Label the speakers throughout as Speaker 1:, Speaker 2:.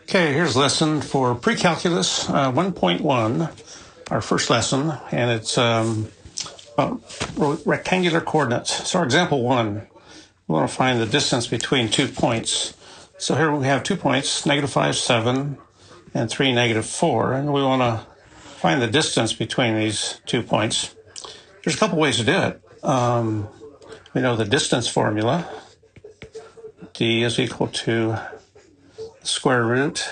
Speaker 1: Okay, here's a lesson for Precalculus 1.1, our first lesson, and it's about rectangular coordinates. So example 1, we want to find the distance between 2 points. So here we have 2 points, -5, 7, and 3, -4, and we want to find the distance between these 2 points. There's a couple ways to do it. We know the distance formula. D is equal to square root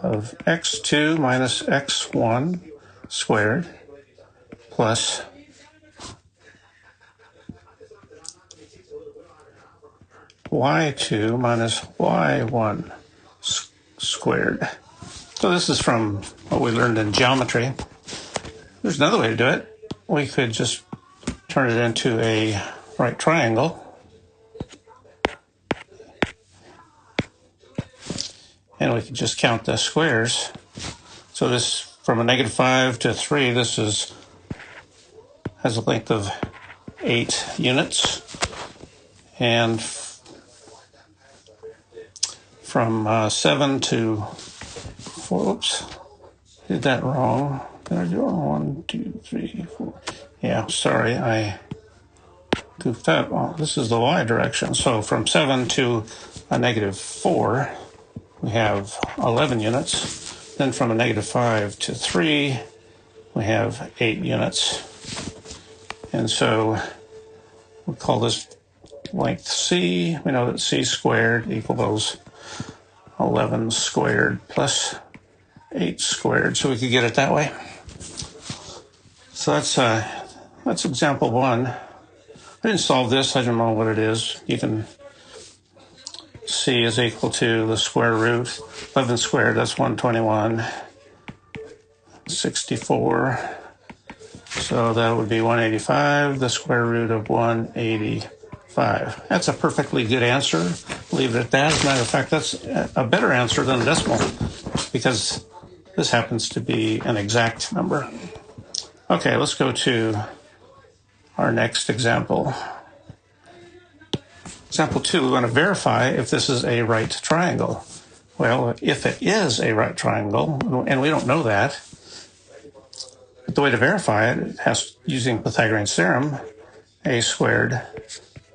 Speaker 1: of x2 minus x1 squared plus y2 minus y1 squared. So this is from what we learned in geometry. There's another way to do it. We could just turn it into a right triangle. And we can just count the squares. So this, from a -5 to 3, this has a length of 8 units. And from 7 to 4, oops, did that wrong. Did I do it wrong? 1, 2, 3, 4. Yeah, sorry, I goofed up. Oh, this is the y direction. So from 7 to a -4, we have 11 units. Then from a -5 to 3, we have 8 units. And so we'll call this length C. We know that C squared equals 11 squared plus 8 squared. So we could get it that way. So that's example 1. I didn't solve this. I don't know what it is. You can C is equal to the square root. 11 squared, that's 121. 64. So that would be 185, the square root of 185. That's a perfectly good answer. Leave it at that. As a matter of fact, that's a better answer than a decimal, because this happens to be an exact number. Okay, let's go to our next example. Example 2, we want to verify if this is a right triangle. Well, if it is a right triangle, and we don't know that, the way to verify it has using Pythagorean theorem, a squared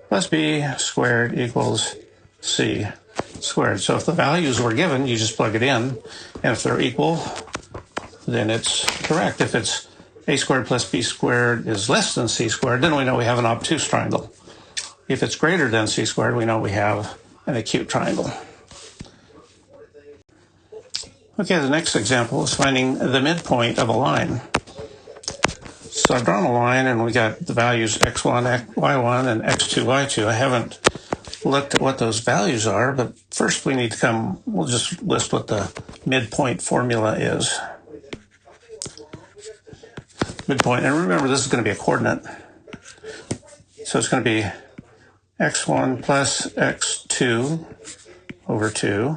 Speaker 1: plus b squared equals c squared. So if the values were given, you just plug it in, and if they're equal, then it's correct. If it's a squared plus b squared is less than c squared, then we know we have an obtuse triangle. If it's greater than c squared, we know we have an acute triangle. Okay, the next example is finding the midpoint of a line. So I've drawn a line, and we got the values x1, y1, and x2, y2. I haven't looked at what those values are, but first we'll just list what the midpoint formula is. Midpoint, and remember this is going to be a coordinate. So it's going to be x1 plus x2 over 2,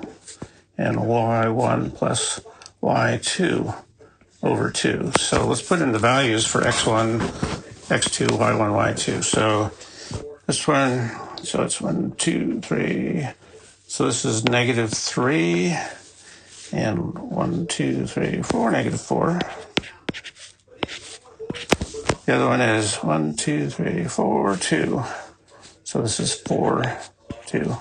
Speaker 1: and y1 plus y2 over 2. So let's put in the values for x1, x2, y1, y2. So this one, so it's 1, 2, 3. So this is -3, and 1, 2, 3, 4, -4. The other one is 1, 2, 3, 4, 2. So this is 4, 2.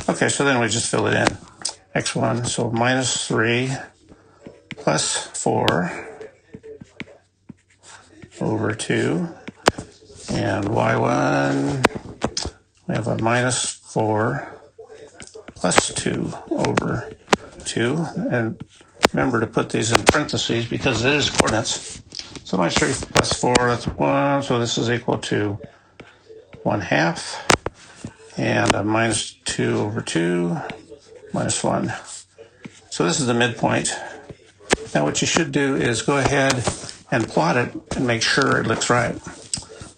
Speaker 1: Okay, so then we just fill it in. x1, so -3 plus 4 over 2. And y1, we have a -4 plus 2 over 2. And remember to put these in parentheses because it is coordinates. So -3 plus 4, that's 1. So this is equal to 1/2. And a -2 over 2 minus 1. So this is the midpoint. Now what you should do is go ahead and plot it and make sure it looks right.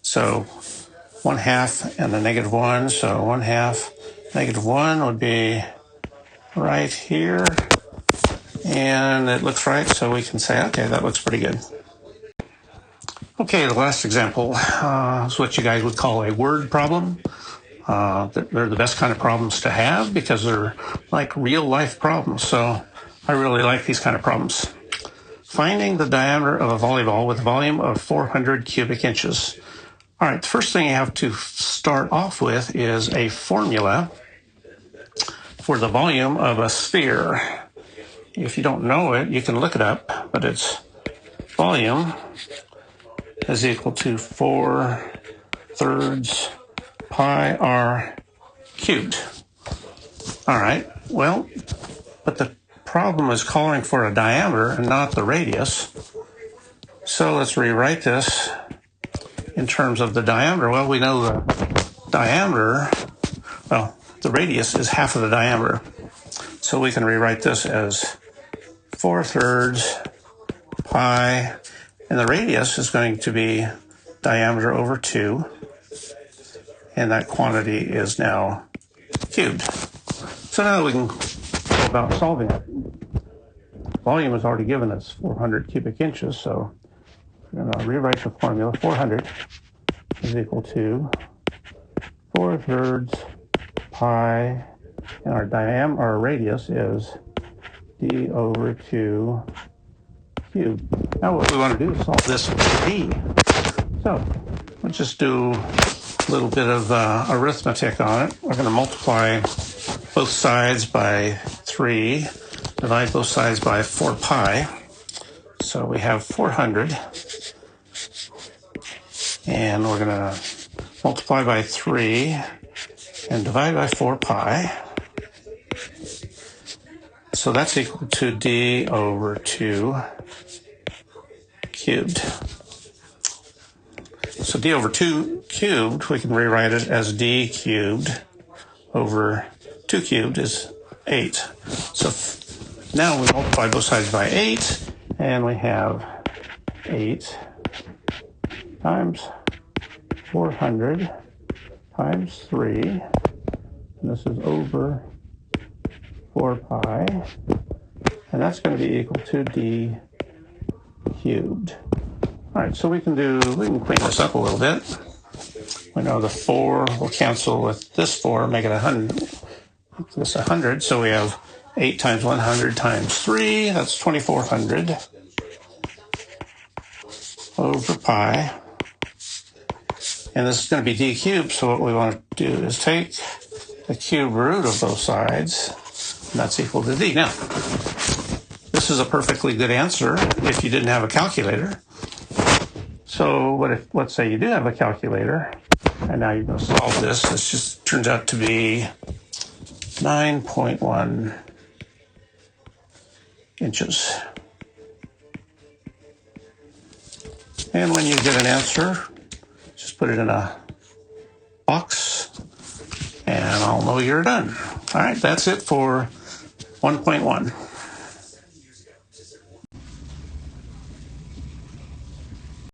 Speaker 1: So 1/2 and a -1, so 1/2 -1 would be right here. And it looks right, so we can say, okay, that looks pretty good. Okay, the last example is what you guys would call a word problem. They're the best kind of problems to have because they're like real life problems. So I really like these kind of problems. Finding the diameter of a volleyball with a volume of 400 cubic inches. All right, the first thing you have to start off with is a formula for the volume of a sphere. If you don't know it, you can look it up, but it's volume is equal to 4/3 pi r cubed. All right, well, but the problem is calling for a diameter and not the radius. So let's rewrite this in terms of the diameter. Well, we know the diameter, well, the radius is half of the diameter. So we can rewrite this as 4/3 pi, and the radius is going to be diameter over 2, and that quantity is now cubed. So now we can go about solving it. Volume is already given as 400 cubic inches, so we're going to rewrite the formula. 400 is equal to 4/3 pi, and our radius is d over 2 cubed. Now what we want to do is solve this with d. So let's just do a little bit of arithmetic on it. We're going to multiply both sides by 3, divide both sides by 4 pi. So we have 400, and we're going to multiply by 3 and divide by 4 pi. So that's equal to d over 2 cubed. So d over 2 cubed, we can rewrite it as d cubed over 2 cubed is 8. So now we multiply both sides by 8, and we have 8 times 400 times 3, and this is over 4 pi, and that's going to be equal to d cubed. All right, so we can clean this up a little bit. We know the 4 will cancel with this 4, make it 100. This 100, so we have 8 times 100 times 3, that's 2400 over pi. And this is going to be d cubed, so what we want to do is take the cube root of both sides, and that's equal to d. Now, this is a perfectly good answer if you didn't have a calculator. So let's say you do have a calculator, and now you're going to solve this. This just turns out to be 9.1 inches. And when you get an answer, just put it in a box, and I'll know you're done. All right, that's it for 1.1.